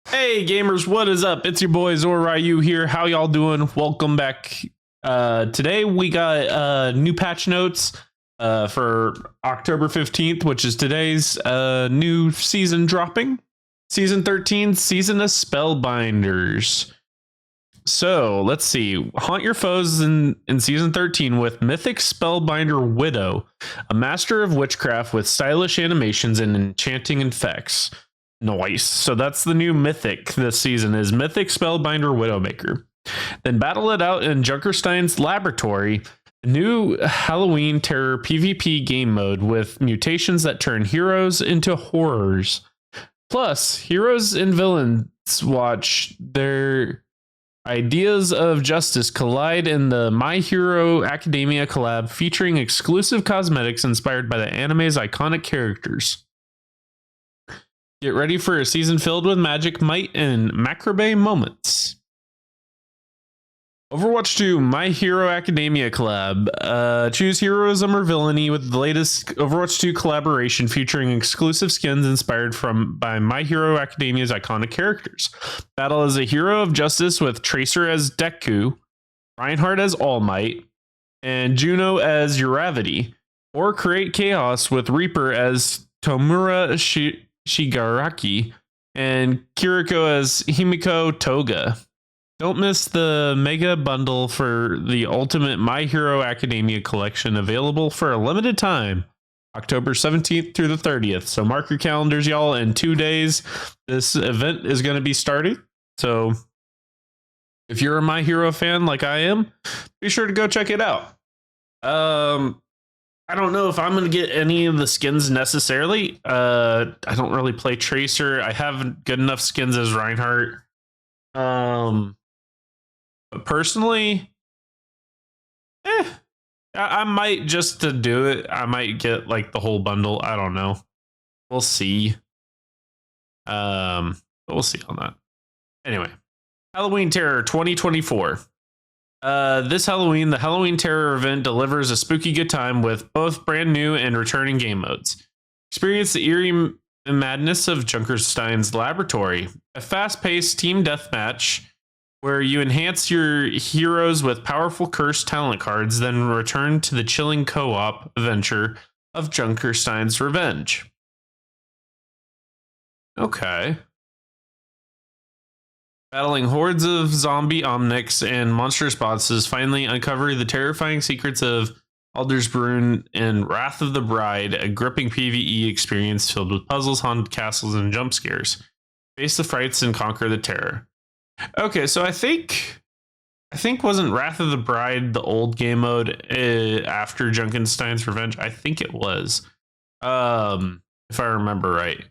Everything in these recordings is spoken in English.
Hey gamers, what is up? It's your boy Zorryu here. How y'all doing? Welcome back. Today we got new patch notes for October 15th, which is today's new season dropping. Season 13, Season of Spellbinders. So let's see. Haunt your foes in Season 13 with Mythic Spellbinder Widow, a master of witchcraft with stylish animations and enchanting effects. Nice. So that's the new mythic this season is Mythic Spellbinder Widowmaker. Then battle it out in Junkerstein's Laboratory, a new Halloween Terror PvP game mode with mutations that turn heroes into horrors. Plus, heroes and villains watch their ideas of justice collide in the My Hero Academia collab featuring exclusive cosmetics inspired by the anime's iconic characters. Get ready for a season filled with magic, might, and macrame moments. Overwatch 2 My Hero Academia collab. Choose heroism or villainy with the latest Overwatch 2 collaboration featuring exclusive skins inspired by My Hero Academia's iconic characters. Battle as a hero of justice with Tracer as Deku, Reinhardt as All Might, and Juno as Uravity. Or create chaos with Reaper as Tomura Shigaraki and Kiriko as Himiko Toga. Don't miss the mega bundle for the ultimate My Hero Academia collection, available for a limited time, October 17th through the 30th. So mark your calendars, y'all. In 2 days, this event is going to be starting. So if you're a My Hero fan like I am, be sure to go check it out. I don't know if I'm going to get any of the skins necessarily. I don't really play Tracer. I have good enough skins as Reinhardt. But personally, I might, just to do it, I might get like the whole bundle. I don't know. We'll see. But we'll see on that. Anyway, Halloween Terror 2024. This Halloween, the Halloween Terror event delivers a spooky good time with both brand new and returning game modes. Experience the eerie madness of Junkerstein's Laboratory, a fast-paced team deathmatch where you enhance your heroes with powerful cursed talent cards, then return to the chilling co-op adventure of Junkerstein's Revenge. Okay. Battling hordes of zombie omnics and monstrous bosses, finally uncover the terrifying secrets of Aldersbrunn and Wrath of the Bride, a gripping PvE experience filled with puzzles, haunted castles, and jump scares. Face the frights and conquer the terror. Okay, so I think wasn't Wrath of the Bride the old game mode after Junkenstein's Revenge? I think it was, if I remember right.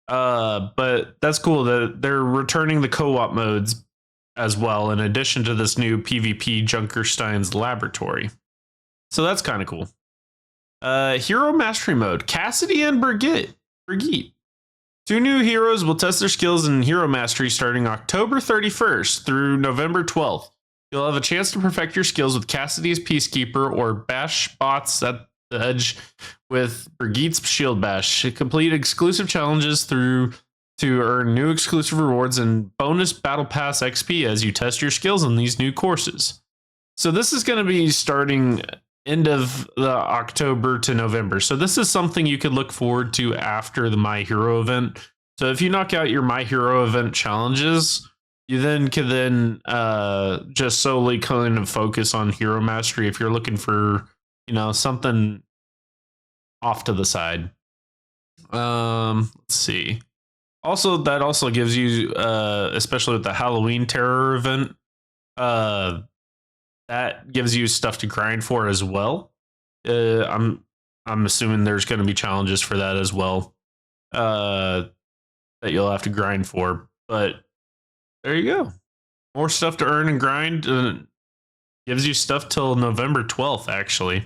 But that's cool that they're returning the co-op modes as well, in addition to this new PvP Junkerstein's Laboratory. So that's kind of cool. Hero Mastery Mode, Cassidy and Brigitte. Two new heroes will test their skills in Hero Mastery starting October 31st through November 12th. You'll have a chance to perfect your skills with Cassidy's Peacekeeper or bash bots at the edge with Brigitte's Shield Bash. Complete exclusive challenges to earn new exclusive rewards and bonus Battle Pass XP as you test your skills in these new courses. So this is going to be starting end of the October to November. So this is something you could look forward to after the My Hero event. So if you knock out your My Hero event challenges, you then can just solely kind of focus on Hero Mastery if you're looking for, something off to the side. Let's see. Also, that also gives you, especially with the Halloween Terror event, that gives you stuff to grind for as well. I'm assuming there's going to be challenges for that as well, that you'll have to grind for. But there you go. More stuff to earn and grind. Gives you stuff till November 12th, actually.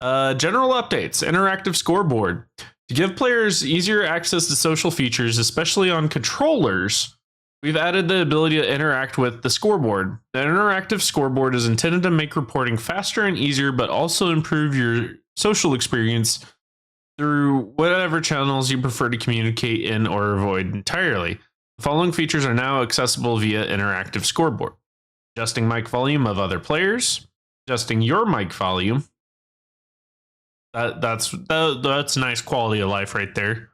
General updates, interactive scoreboard. To give players easier access to social features, especially on controllers, we've added the ability to interact with the scoreboard. The interactive scoreboard is intended to make reporting faster and easier, but also improve your social experience through whatever channels you prefer to communicate in or avoid entirely. The following features are now accessible via interactive scoreboard. Adjusting mic volume of other players, adjusting your mic volume. That's nice quality of life right there.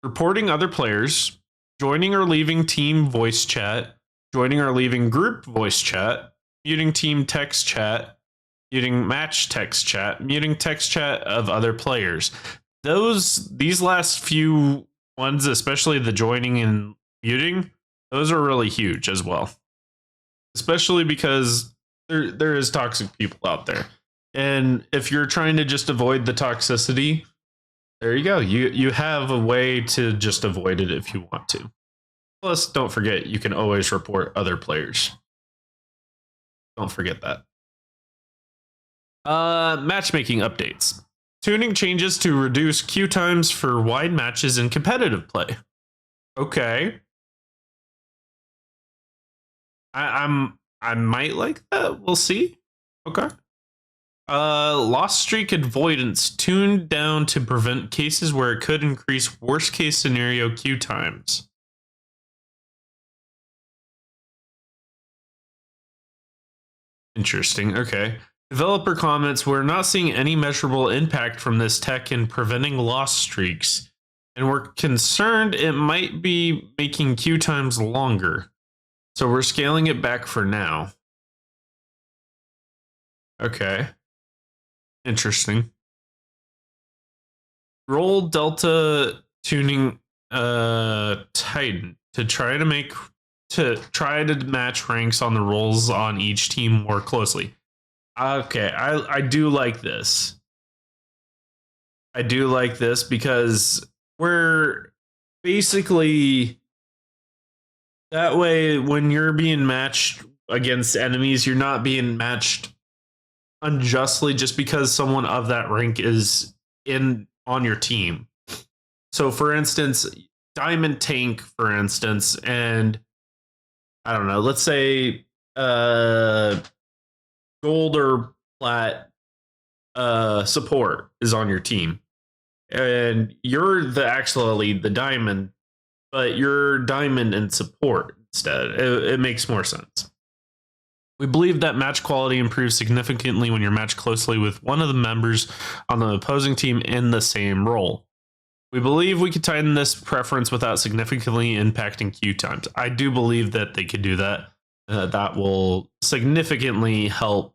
Reporting other players, joining or leaving team voice chat, joining or leaving group voice chat, muting team text chat, muting match text chat, muting text chat of other players. These last few ones, especially the joining and muting, those are really huge as well. Especially because there is toxic people out there. And if you're trying to just avoid the toxicity, there you go. You have a way to just avoid it if you want to. Plus, don't forget, you can always report other players. Don't forget that. Matchmaking updates. Tuning changes to reduce queue times for wide matches in competitive play. Okay. I might like that. We'll see. Okay. Lost streak avoidance tuned down to prevent cases where it could increase worst case scenario queue times. Interesting. Okay. Developer comments, we're not seeing any measurable impact from this tech in preventing lost streaks, and we're concerned it might be making queue times longer. So we're scaling it back for now. Okay. Interesting. Roll delta tuning Titan to try to match ranks on the rolls on each team more closely. Okay, I do like this. I do like this because we're basically that way when you're being matched against enemies, you're not being matched unjustly just because someone of that rank is on your team. So for instance, diamond tank, for instance, and I don't know, let's say gold or plat support is on your team. And you're the actual elite, the diamond, but you're diamond and support instead. It makes more sense. We believe that match quality improves significantly when you're matched closely with one of the members on the opposing team in the same role. We believe we could tighten this preference without significantly impacting queue times. I do believe that they could do that. That will significantly help,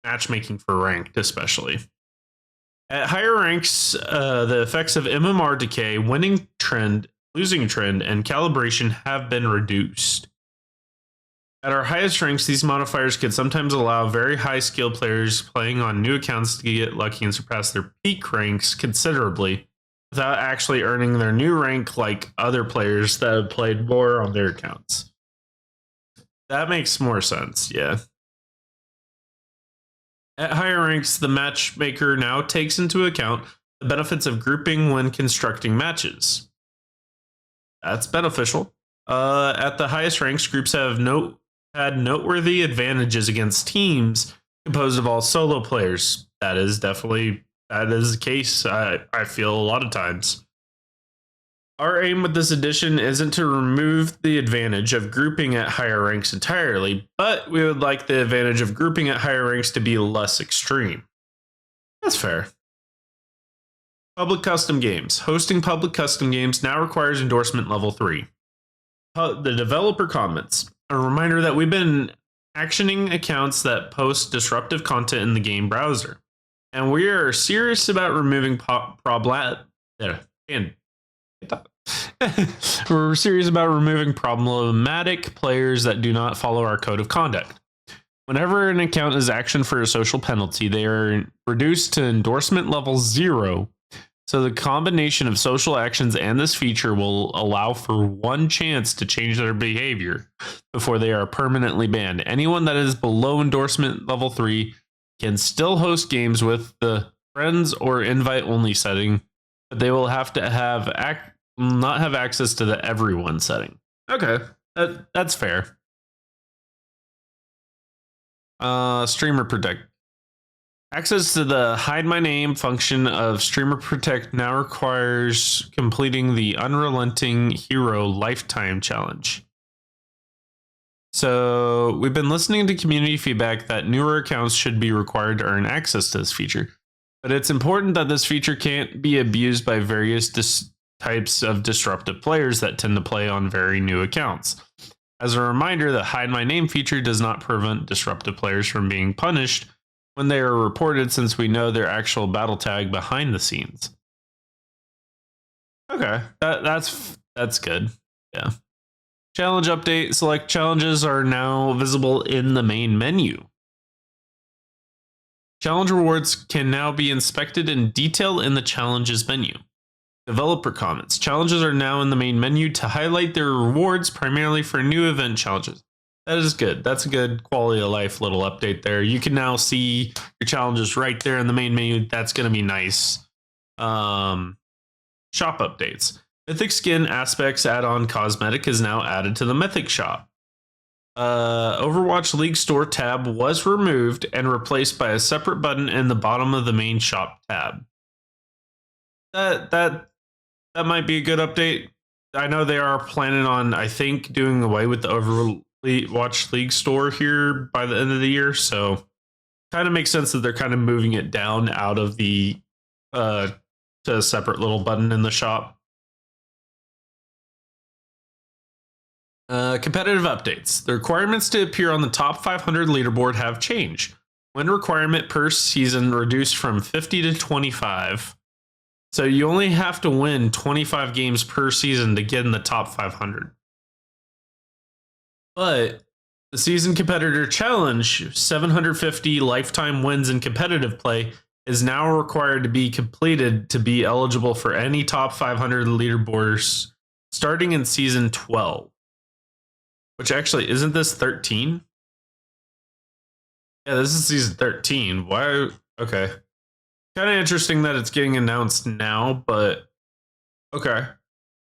matchmaking for ranked, especially. At higher ranks, the effects of MMR decay, winning trend, losing trend, and calibration have been reduced. At our highest ranks, these modifiers could sometimes allow very high skill players playing on new accounts to get lucky and surpass their peak ranks considerably without actually earning their new rank like other players that have played more on their accounts. That makes more sense, yeah. At higher ranks, the matchmaker now takes into account the benefits of grouping when constructing matches. That's beneficial. At the highest ranks, groups have had noteworthy advantages against teams composed of all solo players. That is the case, I feel a lot of times. Our aim with this edition isn't to remove the advantage of grouping at higher ranks entirely, but we would like the advantage of grouping at higher ranks to be less extreme. That's fair. Public custom games. Hosting public custom games now requires endorsement level 3. The developer comments. A reminder that we've been actioning accounts that post disruptive content in the game browser. And we are serious about removing We're serious about removing problematic players that do not follow our code of conduct. Whenever an account is actioned for a social penalty, they are reduced to endorsement level 0. So the combination of social actions and this feature will allow for one chance to change their behavior before they are permanently banned. Anyone that is below endorsement level 3 can still host games with the friends or invite only setting, but they will have to not have access to the everyone setting. Okay, that's fair. Streamer protect. Access to the Hide My Name function of Streamer Protect now requires completing the Unrelenting Hero Lifetime Challenge. So we've been listening to community feedback that newer accounts should be required to earn access to this feature. But it's important that this feature can't be abused by various types of disruptive players that tend to play on very new accounts. As a reminder, the Hide My Name feature does not prevent disruptive players from being punished when they are reported, since we know their actual battle tag behind the scenes. Okay, that's good. Yeah. Challenge update. Select challenges are now visible in the main menu. Challenge rewards can now be inspected in detail in the challenges menu. Developer comments. Challenges are now in the main menu to highlight their rewards, primarily for new event challenges. That is good. That's a good quality of life little update there. You can now see your challenges right there in the main menu. That's going to be nice. Shop updates. Mythic Skin Aspects add-on cosmetic is now added to the Mythic Shop. Overwatch League Store tab was removed and replaced by a separate button in the bottom of the main shop tab. That might be a good update. I know they are planning on, I think, doing away with the Overwatch League Store here by the end of the year, so kind of makes sense that they're kind of moving it down out of the to a separate little button in the shop. Competitive updates. The requirements to appear on the top 500 leaderboard have changed. Win requirement per season reduced from 50 to 25. So you only have to win 25 games per season to get in the top 500. But the Season Competitor Challenge, 750 lifetime wins in competitive play, is now required to be completed to be eligible for any top 500 leaderboards starting in Season 12. Which actually, isn't this 13? Yeah, this is Season 13. Why? Okay. Kind of interesting that it's getting announced now, but okay.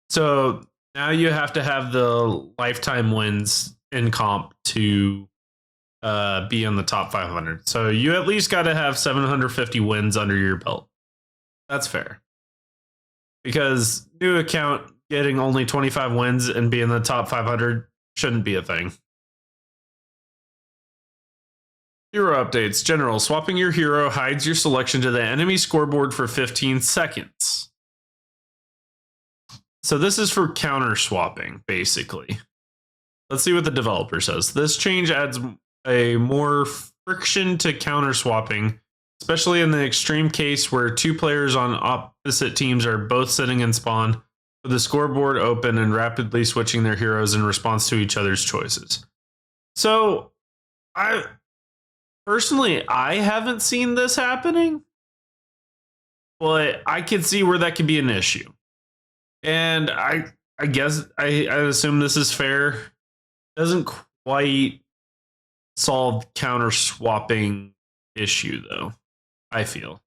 So now you have to have the lifetime wins in comp to be in the top 500. So you at least got to have 750 wins under your belt. That's fair. Because new account getting only 25 wins and being in the top 500 shouldn't be a thing. Hero updates. General. Swapping your hero hides your selection to the enemy scoreboard for 15 seconds. So this is for counter swapping, basically. Let's see what the developer says. This change adds a more friction to counter swapping, especially in the extreme case where two players on opposite teams are both sitting in spawn with the scoreboard open and rapidly switching their heroes in response to each other's choices. So I haven't seen this happening, but I can see where that could be an issue. And I guess I assume this is fair. Doesn't quite solve counter swapping issue though, I feel.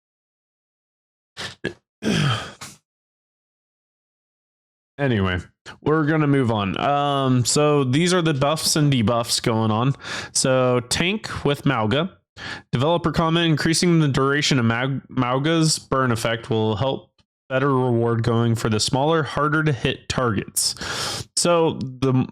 Anyway, we're going to move on. So these are the buffs and debuffs going on. So tank with Mauga. Developer comment, increasing the duration of Mauga's burn effect will help better reward going for the smaller, harder to hit targets. So the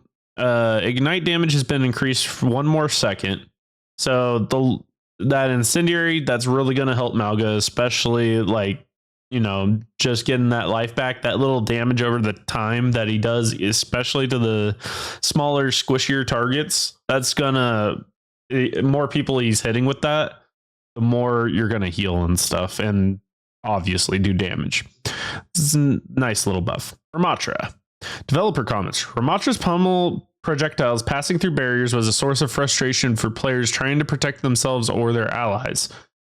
ignite damage has been increased for 1 more second. So that incendiary, that's really going to help Mauga, especially like, you know, just getting that life back, that little damage over the time that he does, especially to the smaller, squishier targets. That's gonna, more people he's hitting with that, the more you're gonna heal and stuff, and obviously do damage. This is a nice little buff. Ramatra. Developer comments. Ramatra's pummel projectiles passing through barriers was a source of frustration for players trying to protect themselves or their allies.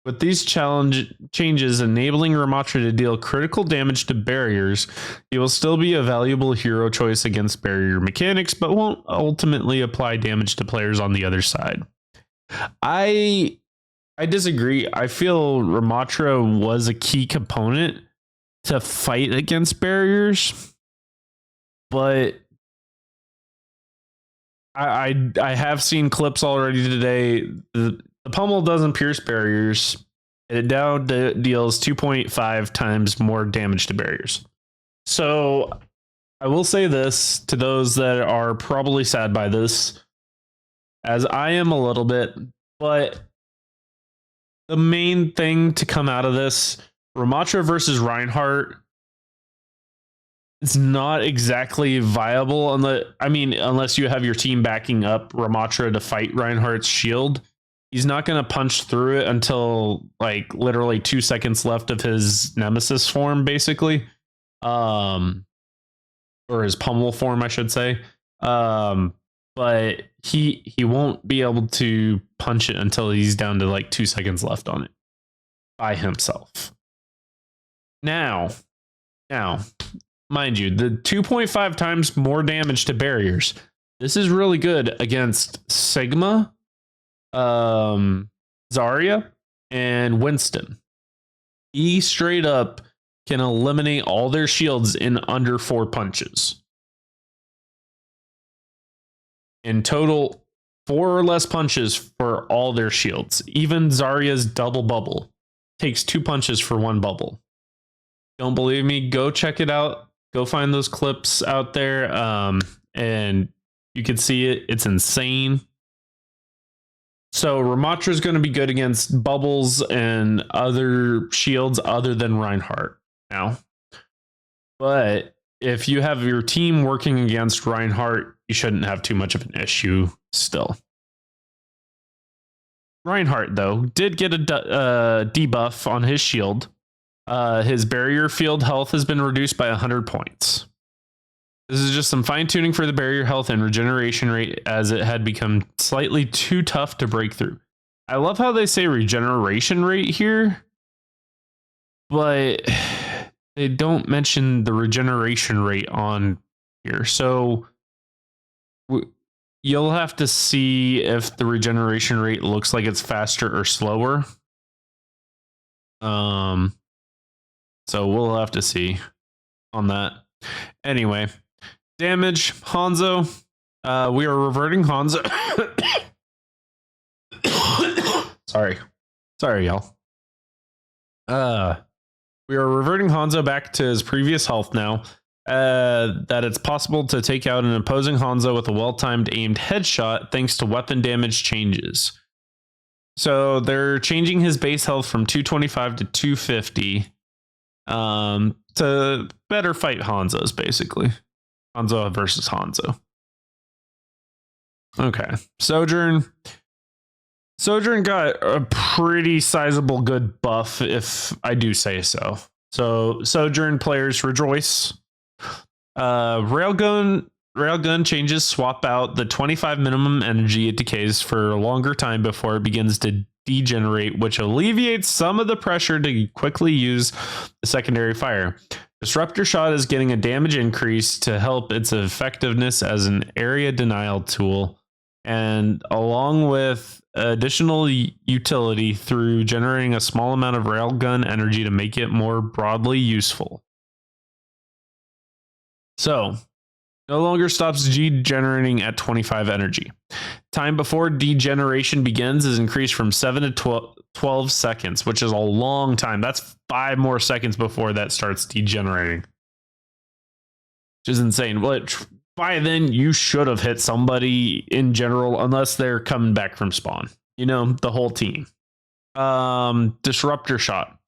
With these changes enabling Ramatra to deal critical damage to barriers, he will still be a valuable hero choice against barrier mechanics, but won't ultimately apply damage to players on the other side. I disagree. I feel Ramatra was a key component to fight against barriers, but I have seen clips already today. The pummel doesn't pierce barriers. It now deals 2.5 times more damage to barriers. So I will say this to those that are probably sad by this, as I am a little bit, but the main thing to come out of this, Ramattra versus Reinhardt, it's not exactly viable unless you have your team backing up Ramattra to fight Reinhardt's shield. He's not going to punch through it until like literally 2 seconds left of his nemesis form, basically. Or his pummel form, I should say. But he won't be able to punch it until he's down to like 2 seconds left on it by himself. Now, mind you, the 2.5 times more damage to barriers. This is really good against Sigma, Zarya, and Winston. He straight up can eliminate all their shields in under 4 punches. In total, 4 or less punches for all their shields. Even Zarya's double bubble takes 2 punches for 1 bubble. Don't believe me? Go check it out. Go find those clips out there, and you can see it. It's insane. So Ramattra is going to be good against bubbles and other shields other than Reinhardt now. But if you have your team working against Reinhardt, you shouldn't have too much of an issue still. Reinhardt, though, did get a debuff on his shield. His barrier field health has been reduced by 100 points. This is just some fine-tuning for the barrier health and regeneration rate, as it had become slightly too tough to break through. I love how they say regeneration rate here, but they don't mention the regeneration rate on here. So you'll have to see if the regeneration rate looks like it's faster or slower. So we'll have to see on that. Anyway, damage, Hanzo. We are reverting Hanzo. Sorry, y'all. We are reverting Hanzo back to his previous health now. That it's possible to take out an opposing Hanzo with a well-timed aimed headshot thanks to weapon damage changes. So they're changing his base health from 225 to 250 to better fight Hanzos, basically. Hanzo versus Hanzo. Okay. Sojourn got a pretty sizable good buff, if I do say so. So Sojourn players rejoice. Railgun changes swap out the 25 minimum energy it decays for a longer time before it begins to degenerate, which alleviates some of the pressure to quickly use the secondary fire. Disruptor shot is getting a damage increase to help its effectiveness as an area denial tool, and along with additional utility through generating a small amount of railgun energy to make it more broadly useful. So, no longer stops degenerating at 25 energy. Time before degeneration begins is increased from 7 to 12 seconds, which is a long time. That's 5 more seconds before that starts degenerating, which is insane. Which by then you should have hit somebody in general, unless they're coming back from spawn. You know, the whole team. Disruptor shot.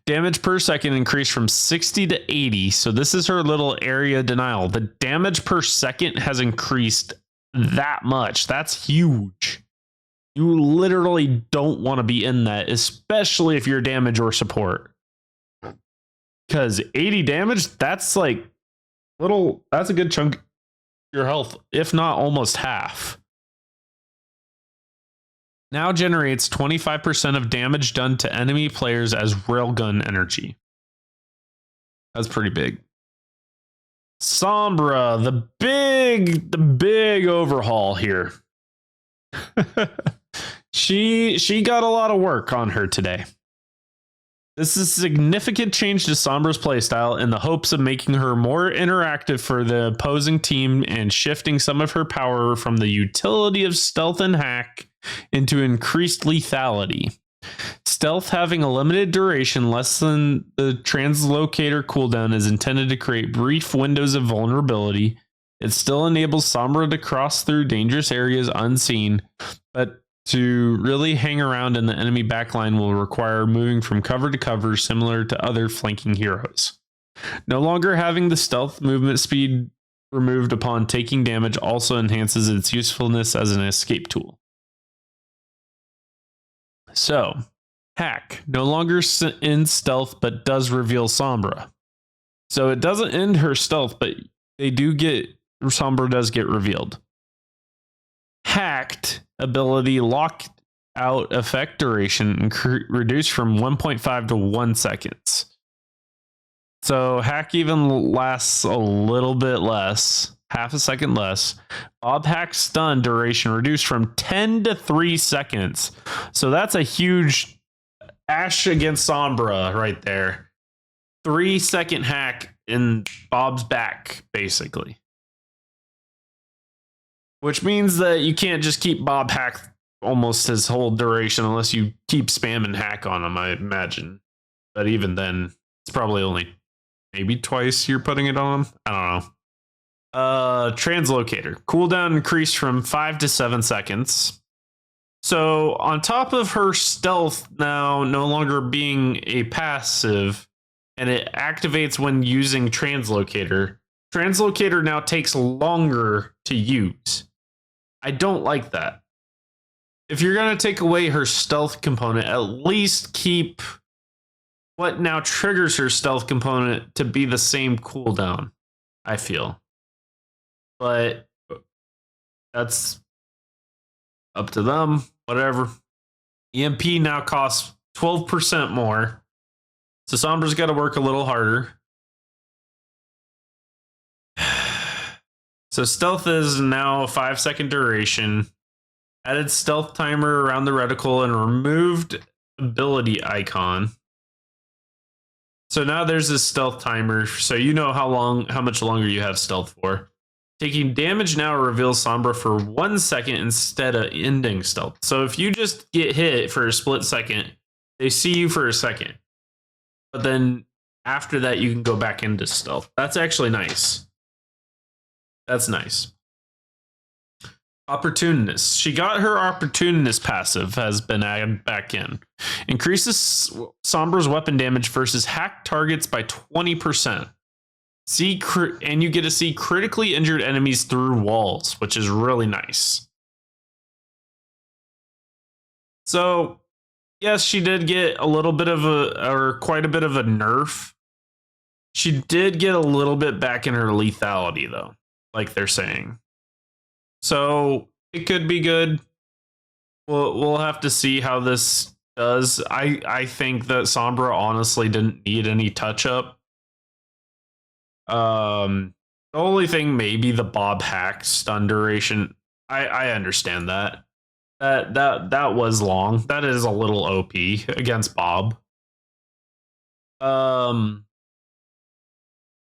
Damage per second increased from 60 to 80. So this is her little area denial. The damage per second has increased that much. That's huge. You literally don't want to be in that, especially if you're damage or support. Because 80 damage, that's like that's a good chunk of your health, if not almost half. Now generates 25% of damage done to enemy players as railgun energy. That's pretty big. Sombra, the big overhaul here. She got a lot of work on her today. This is a significant change to Sombra's playstyle in the hopes of making her more interactive for the opposing team and shifting some of her power from the utility of stealth and hack into increased lethality. Stealth having a limited duration less than the translocator cooldown is intended to create brief windows of vulnerability. It still enables Sombra to cross through dangerous areas unseen, but to really hang around in the enemy backline will require moving from cover to cover, similar to other flanking heroes. No longer having the stealth movement speed removed upon taking damage also enhances its usefulness as an escape tool. So, Hack, no longer in stealth, but does reveal Sombra. So it doesn't end her stealth, but Sombra does get revealed. Hacked ability locked out effect duration reduced from 1.5 to 1 seconds. So Hack even lasts a little bit less, half a second less. Bob Hack's stun duration reduced from 10 to 3 seconds. So that's a huge Ash against Sombra right there. 3-second hack in Bob's back, basically. Which means that you can't just keep Bob Hack almost his whole duration unless you keep spamming hack on him, I imagine. But even then, it's probably only maybe twice you're putting it on. I don't know. Translocator. Cooldown increased from 5 to 7 seconds. So on top of her stealth now no longer being a passive, and it activates when using Translocator. Translocator now takes longer to use. I don't like that. If you're going to take away her stealth component, at least keep what now triggers her stealth component to be the same cooldown, I feel. But that's up to them, whatever. EMP now costs 12% more. So Sombra's got to work a little harder. So stealth is now a 5-second duration. Added stealth timer around the reticle and removed ability icon. So now there's this stealth timer, so you know how much longer you have stealth for. Taking damage now reveals Sombra for 1 second instead of ending stealth. So if you just get hit for a split second, they see you for a second. But then after that, you can go back into stealth. That's actually nice. That's nice. Opportunist. She got her Opportunist passive has been added back in. Increases Sombra's weapon damage versus hack targets by 20%. And you get to see critically injured enemies through walls, which is really nice. So, yes, she did get a little bit of quite a bit of a nerf. She did get a little bit back in her lethality, though, like they're saying. So it could be good. We'll have to see how this does. I think that Sombra honestly didn't need any touch up. The only thing, maybe the Bob Hack stun duration. I understand that. That was long. That is a little OP against Bob. And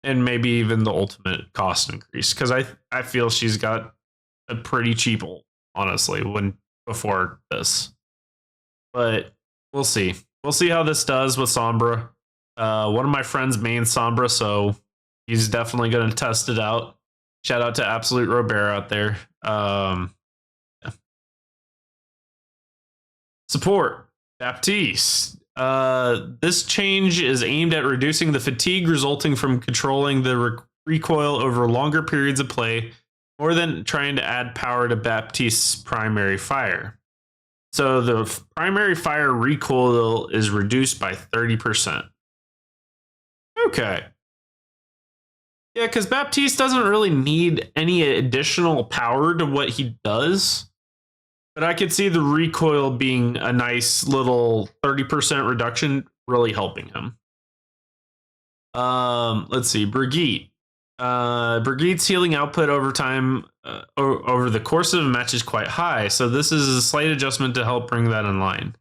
maybe even the ultimate cost increase, because I feel she's got a pretty cheap ult, honestly, before this. But we'll see. We'll see how this does with Sombra. One of my friends main Sombra, so he's definitely going to test it out. Shout out to Absolute Robert out there. Yeah. Support. Baptiste. This change is aimed at reducing the fatigue resulting from controlling the recoil over longer periods of play, more than trying to add power to Baptiste's primary fire. So the primary fire recoil is reduced by 30%. Okay. Yeah, because Baptiste doesn't really need any additional power to what he does. But I could see the recoil being a nice little 30% reduction, really helping him. Let's see, Brigitte. Brigitte's healing output over time, over the course of a match is quite high, so this is a slight adjustment to help bring that in line.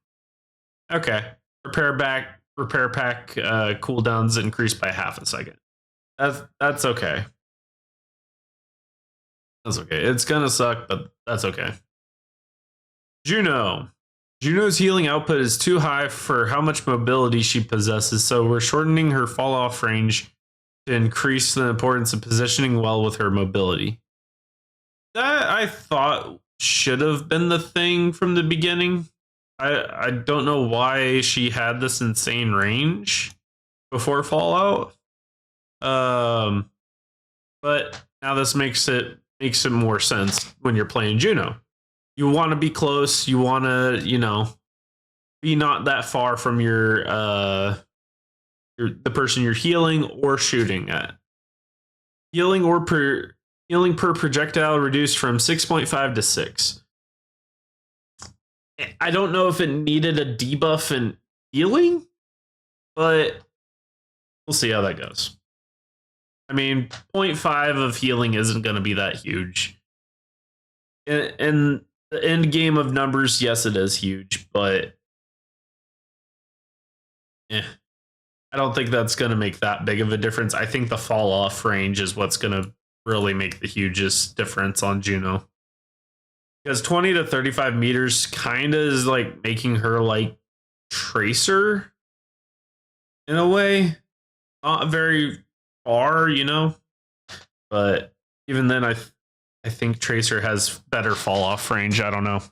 Okay. Repair pack cooldowns increased by half a second. That's okay. That's okay. It's gonna suck, but that's okay. Juno. Juno's healing output is too high for how much mobility she possesses, so we're shortening her fall off range to increase the importance of positioning well with her mobility. That I thought should have been the thing from the beginning. I don't know why she had this insane range before Fallout. But now this makes it more sense when you're playing Juno. You want to be close. You want to, be not that far from the person you're healing or shooting at. Healing per projectile reduced from 6.5 to 6. I don't know if it needed a debuff in healing, but we'll see how that goes. I mean, 0.5 of healing isn't going to be that huge. In the end game of numbers, yes, it is huge, but I don't think that's going to make that big of a difference. I think the fall off range is what's going to really make the hugest difference on Juno. Because 20 to 35 meters kind of is like making her like Tracer in a way. Not very far, but even then I think Tracer has better fall off range. I don't know.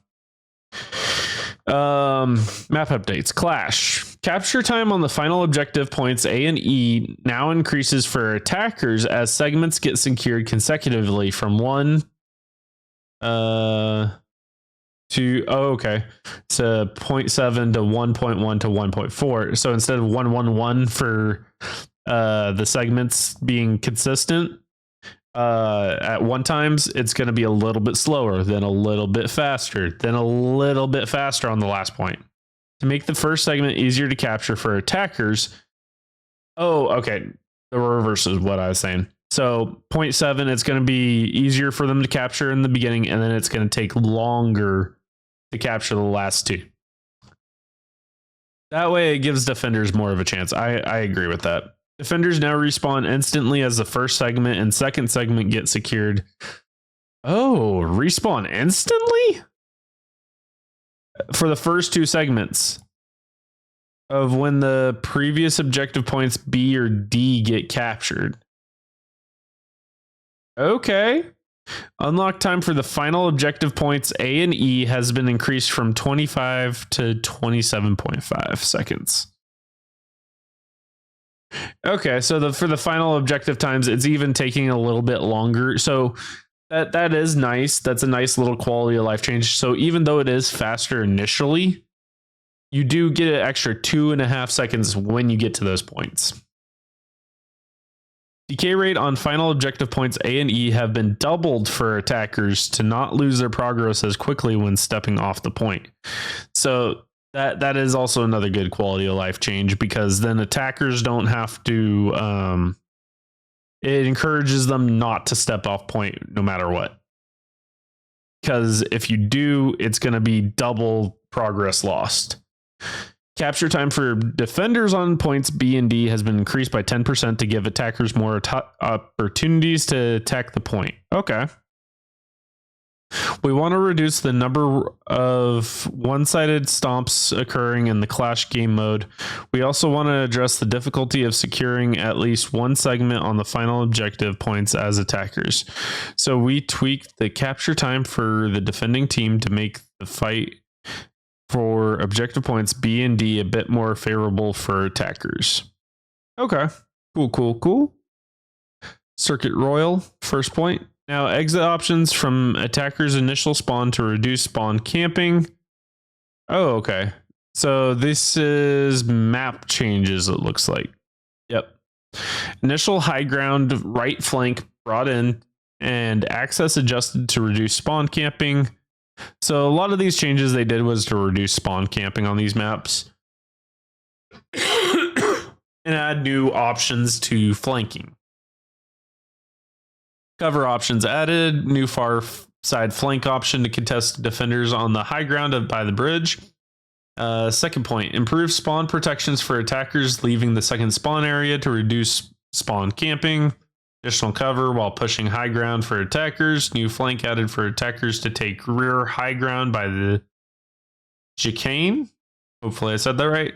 Map updates. Clash. Capture time on the final objective points A and E now increases for attackers as segments get secured consecutively from 1 to 0.7 to 1.1 to 1.4. So instead of 111 for the segments being consistent at one times, it's going to be a little bit slower, then a little bit faster, then a little bit faster on the last point. To make the first segment easier to capture for attackers. Oh, okay. The reverse is what I was saying. So 0.7, it's going to be easier for them to capture in the beginning, and then it's going to take longer to capture the last two. That way it gives defenders more of a chance. I agree with that. Defenders now respawn instantly as the first segment and second segment get secured. Oh, respawn instantly? For the first two segments of when the previous objective points B or D get captured. Okay. Unlock time for the final objective points A and E has been increased from 25 to 27.5 seconds. Okay, so for the final objective times, it's even taking a little bit longer. So that is nice. That's a nice little quality of life change. So even though it is faster initially, you do get an extra 2.5 seconds when you get to those points. Decay rate on final objective points A and E have been doubled for attackers to not lose their progress as quickly when stepping off the point. So that is also another good quality of life change, because then attackers don't have to it encourages them not to step off point no matter what. Because if you do, it's going to be double progress lost. Capture time for defenders on points B and D has been increased by 10% to give attackers more opportunities to attack the point. Okay. We want to reduce the number of one-sided stomps occurring in the Clash game mode. We also want to address the difficulty of securing at least one segment on the final objective points as attackers. So we tweaked the capture time for the defending team to make the fight for objective points B and D a bit more favorable for attackers. Okay. Cool. Circuit Royal, first point. Now, exit options from attacker's initial spawn to reduce spawn camping. Oh, okay. So this is map changes, it looks like. Yep. Initial high ground right flank brought in and access adjusted to reduce spawn camping. So a lot of these changes they did was to reduce spawn camping on these maps and add new options to flanking. Cover options added, new far side flank option to contest defenders on the high ground by the bridge. Second point, improved spawn protections for attackers leaving the second spawn area to reduce spawn camping. Additional cover while pushing high ground for attackers. New flank added for attackers to take rear high ground by the chicane. Hopefully I said that right.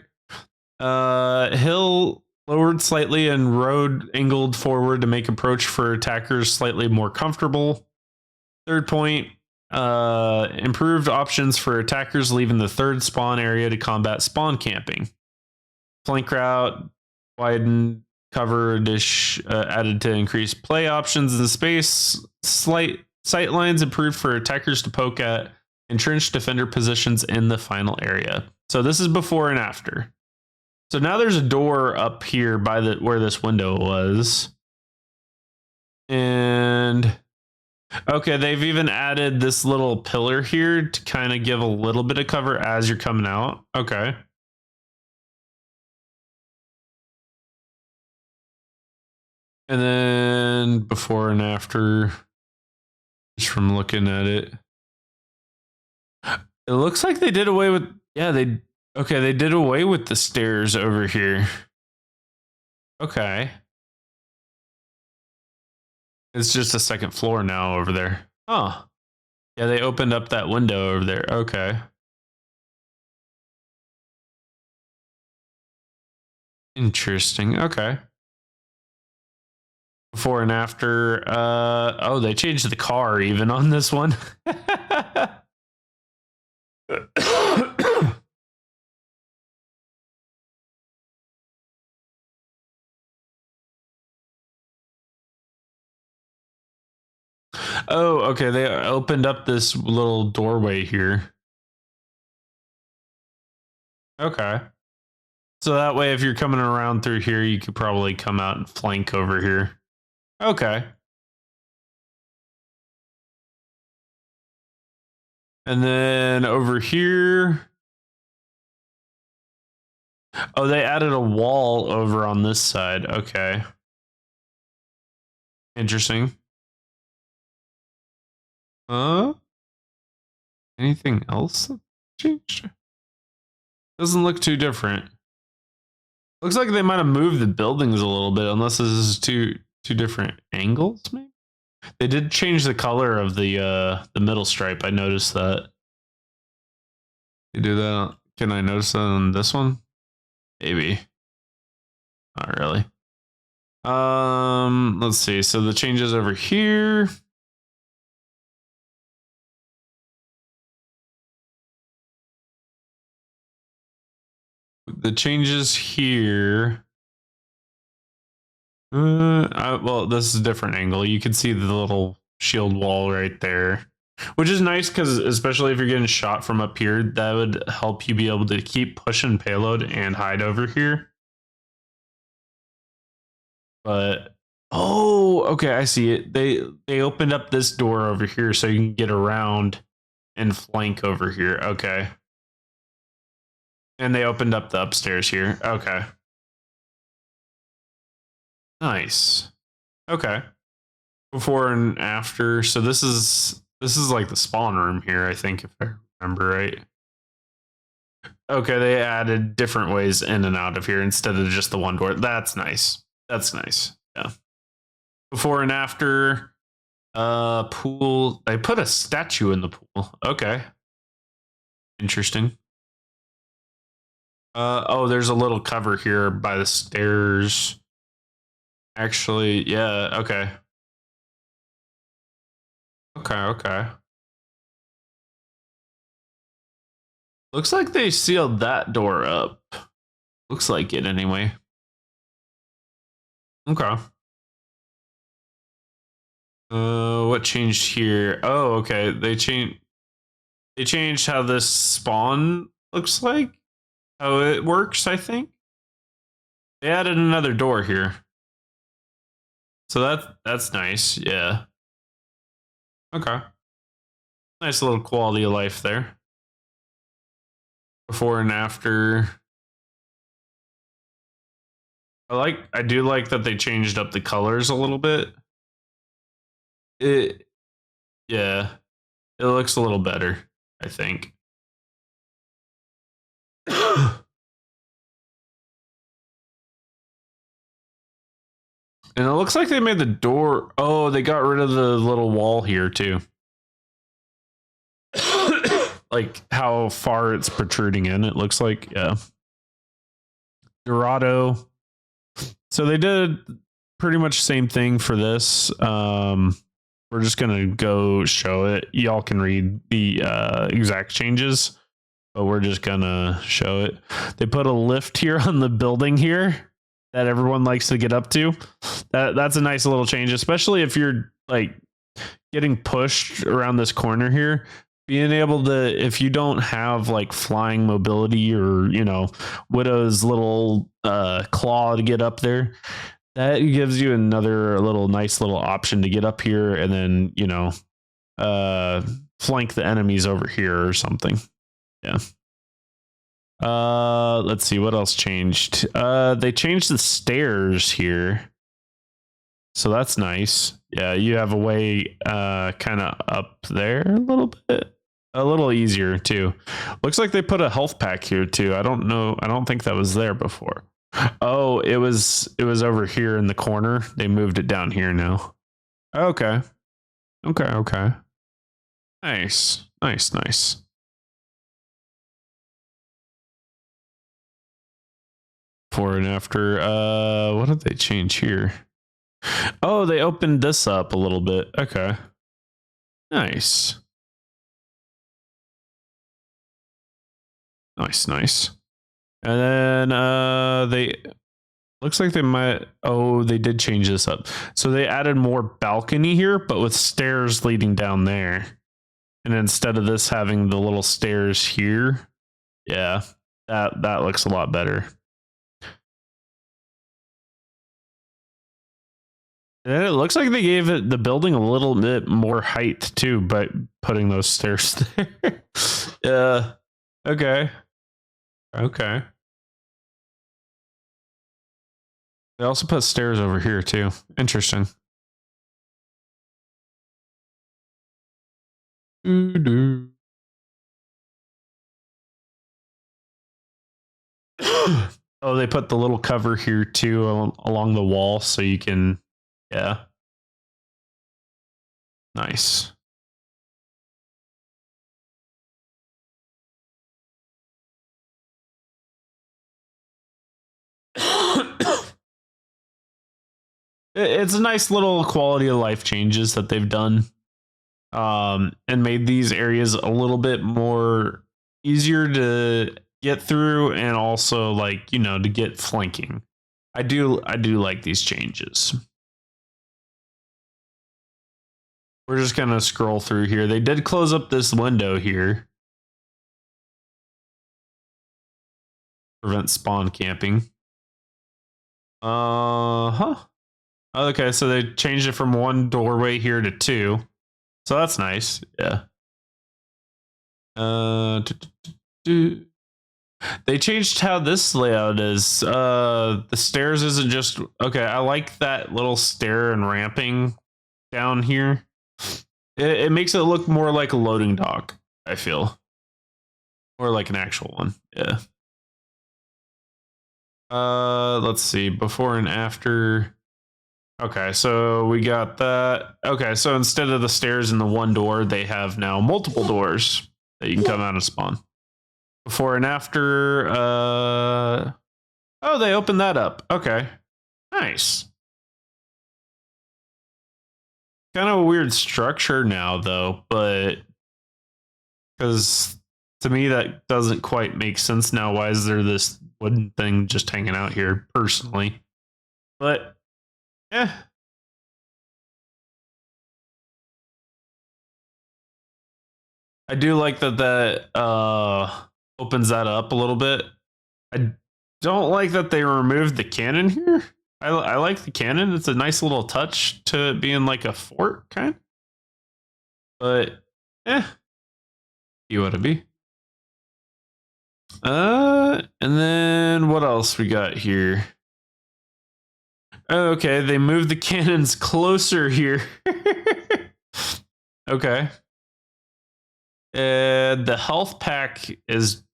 Hill lowered slightly and road angled forward to make approach for attackers slightly more comfortable. Third point, improved options for attackers leaving the third spawn area to combat spawn camping. Flank route, widened cover dish added to increase play options in space. Slight sight lines improved for attackers to poke at entrenched defender positions in the final area. So this is before and after. So now there's a door up here by the where this window was. And okay, they've even added this little pillar here to kind of give a little bit of cover as you're coming out. Okay. And then before and after, just from looking at it, it looks like they did away with, they did away with the stairs over here. Okay. It's just a second floor now over there. Oh. Yeah, they opened up that window over there. Okay. Interesting. Okay. Before and after. Oh, they changed the car even on this one. Oh, okay. They opened up this little doorway here. Okay. So that way, if you're coming around through here, you could probably come out and flank over here. Okay. And then over here. Oh, they added a wall over on this side. Okay. Interesting. Anything else that changed? Doesn't look too different. Looks like they might have moved the buildings a little bit, unless this is two different angles, maybe? They did change the color of the middle stripe. I noticed that. They do that. Can I notice that on this one? Maybe. Not really. Let's see. So the changes over here. The changes here. Well, this is a different angle. You can see the little shield wall right there, which is nice because especially if you're getting shot from up here, that would help you be able to keep pushing payload and hide over here. But oh, okay, I see it. They opened up this door over here so you can get around and flank over here. Okay. And they opened up the upstairs here. Okay. Nice. Okay. Before and after. So this is like the spawn room here, I think, if I remember right. Okay, they added different ways in and out of here instead of just the one door. That's nice. That's nice. Yeah. Before and after. Pool. I put a statue in the pool. Okay. Interesting. Oh, there's a little cover here by the stairs. Actually, yeah, okay. Okay. Looks like they sealed that door up. Looks like it anyway. Okay. What changed here? Oh, okay. They changed how this spawn looks like. How it works, I think. They added another door here. So that's nice, yeah. Okay. Nice little quality of life there. Before and after. I do like that they changed up the colors a little bit. Yeah. It looks a little better, I think. And it looks like they made the door. Oh, they got rid of the little wall here too. like how far it's protruding in. It looks like, yeah. Dorado. So they did pretty much same thing for this. We're just gonna go show it. Y'all can read the exact changes, but we're just gonna show it. They put a lift here on the building here that everyone likes to get up to. That's a nice little change, especially if you're like getting pushed around this corner here. Being able to, if you don't have like flying mobility or, you know, Widow's little claw to get up there, that gives you another little nice little option to get up here and then, you know, flank the enemies over here or something. Yeah. Let's see what else changed. They changed the stairs here. So that's nice. Yeah, you have a way kind of up there a little bit. A little easier too. Looks like they put a health pack here too. I don't know. I don't think that was there before. Oh, it was over here in the corner. They moved it down here now. Okay. Okay. Nice. Before and after. What did they change here? Oh, they opened this up a little bit. Okay. Nice. And then they looks like they might, oh, they did change this up. So they added more balcony here, but with stairs leading down there. And instead of this having the little stairs here, yeah, that looks a lot better. And it looks like they gave it the building a little bit more height too by putting those stairs there. Yeah. Okay. They also put stairs over here too. Interesting. Oh, they put the little cover here too along the wall so you can, yeah. Nice. It's a nice little quality of life changes that they've done, and made these areas a little bit more easier to get through, and also like, you know, to get flanking. I do like these changes. We're just gonna scroll through here. They did close up this window here. Prevent spawn camping. Okay, so they changed it from one doorway here to two. So that's nice. Yeah. They changed how this layout is. The stairs isn't just okay. I like that little stair and ramping down here. It makes it look more like a loading dock, I feel. Or like an actual one. Yeah. Let's see. Before and after. Okay, so we got that. Okay, so instead of the stairs in the one door, they have now multiple doors that you can come out and spawn. Before and after, oh, they opened that up. Okay, nice. Kind of a weird structure now, though, but because to me that doesn't quite make sense now. Why is there this wooden thing just hanging out here, personally? But yeah. I do like that opens that up a little bit. I don't like that they removed the cannon here. I like the cannon. It's a nice little touch to being like a fort kind. But you ought to be. And then what else we got here? Okay, they moved the cannons closer here. Okay. The health pack is,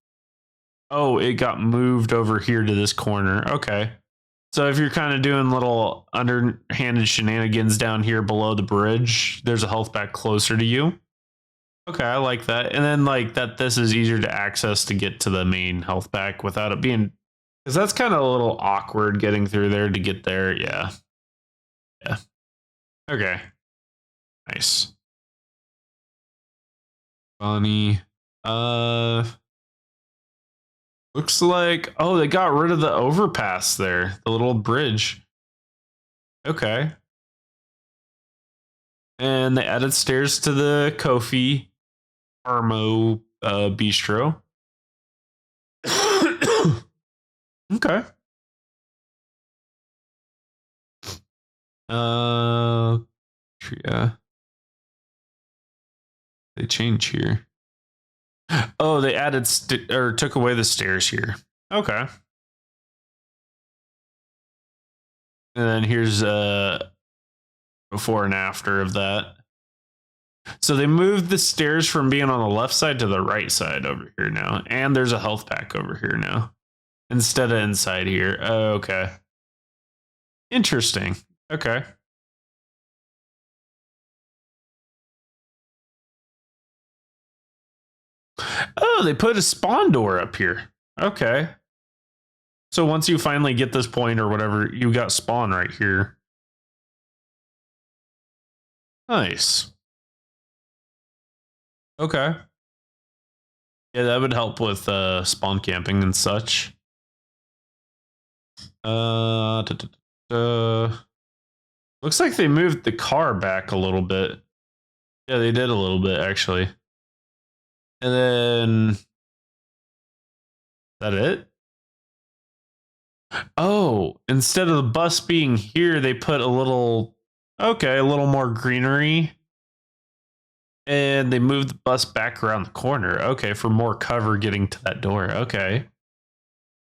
oh, it got moved over here to this corner. Okay. So if you're kind of doing little underhanded shenanigans down here below the bridge, there's a health pack closer to you. Okay, I like that. And then like that this is easier to access to get to the main health pack without it being, because that's kind of a little awkward getting through there to get there. Yeah. Yeah. Okay. Nice. Funny. Uh Looks like, oh, they got rid of the overpass there, the little bridge. Okay. And they added stairs to the Kofi Armo bistro. Okay. Uh, yeah. They change here. Oh, they added or took away the stairs here. Okay. And then here's before and after of that. So they moved the stairs from being on the left side to the right side over here now. And there's a health pack over here now instead of inside here. Oh, okay. Interesting. Okay. Oh, they put a spawn door up here. Okay. So once you finally get this point or whatever, you got spawn right here. Nice. Okay. Yeah, that would help with spawn camping and such. Looks like they moved the car back a little bit. Yeah, they did a little bit actually. And then is that it? Oh, instead of the bus being here, they put a little more greenery. And they moved the bus back around the corner. Okay, for more cover getting to that door. Okay.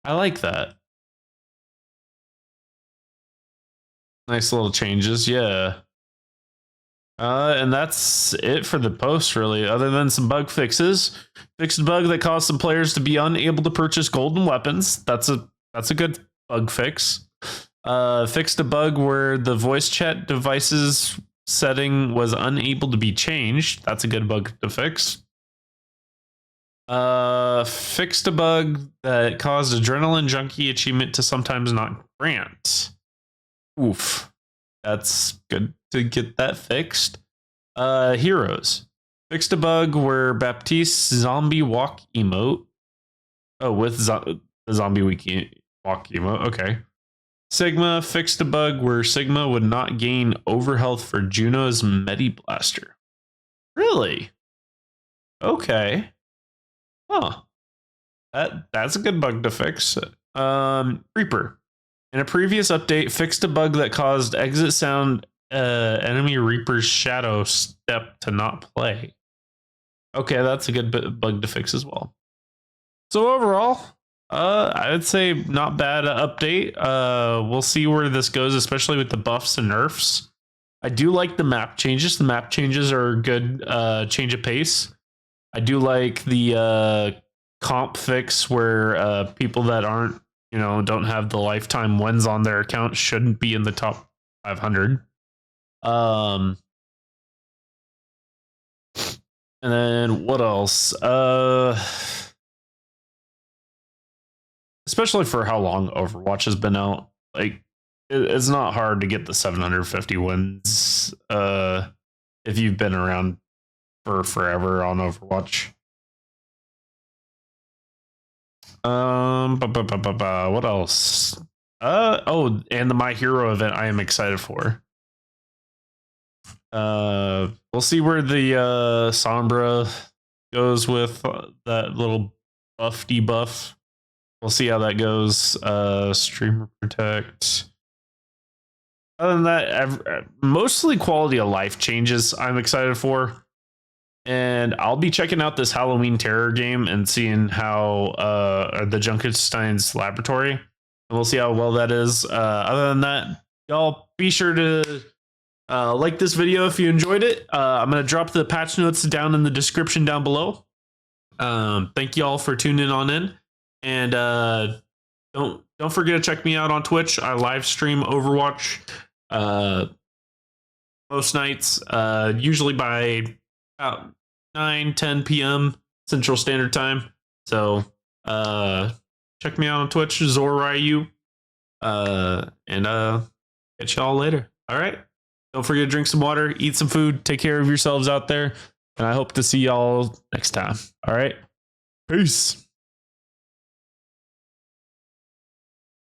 I like that. Nice little changes, yeah. And that's it for the post, really, other than some bug fixes. Fixed a bug that caused some players to be unable to purchase golden weapons. That's a good bug fix. Fixed a bug where the voice chat devices setting was unable to be changed. That's a good bug to fix. Fixed a bug that caused Adrenaline Junkie achievement to sometimes not grant. Oof. That's good to get that fixed. Heroes. Fixed a bug where Baptiste zombie walk emote. Oh, with the zombie walk emote. Okay. Sigma fixed a bug where Sigma would not gain overhealth for Juno's Medi Blaster. Really? Okay. Huh. That's a good bug to fix. Reaper. In a previous update, fixed a bug that caused exit sound enemy Reaper's shadow step to not play. Okay, that's a good bug to fix as well. So overall, I would say not bad update. We'll see where this goes, especially with the buffs and nerfs. I do like the map changes. The map changes are a good change of pace. I do like the comp fix where people that aren't, don't have the lifetime wins on their account shouldn't be in the top 500. And then what else? Especially for how long Overwatch has been out, like it's not hard to get the 750 wins if you've been around for forever on Overwatch. What else? Oh, and the My Hero event I am excited for. We'll see where the Sombra goes with that little buff debuff. We'll see how that goes. Streamer Protect. Other than that, mostly quality of life changes I'm excited for. And I'll be checking out this Halloween Terror game and seeing how the Junkenstein's Laboratory. And we'll see how well that is. Other than that, y'all be sure to like this video if you enjoyed it. I'm going to drop the patch notes down in the description down below. Thank you all for tuning on in. And don't forget to check me out on Twitch. I live stream Overwatch most nights, usually by about 9-10 p.m. Central Standard Time. So check me out on Twitch, Zorryu. And catch y'all later. All right. Don't forget to drink some water, eat some food, take care of yourselves out there. And I hope to see y'all next time. All right. Peace.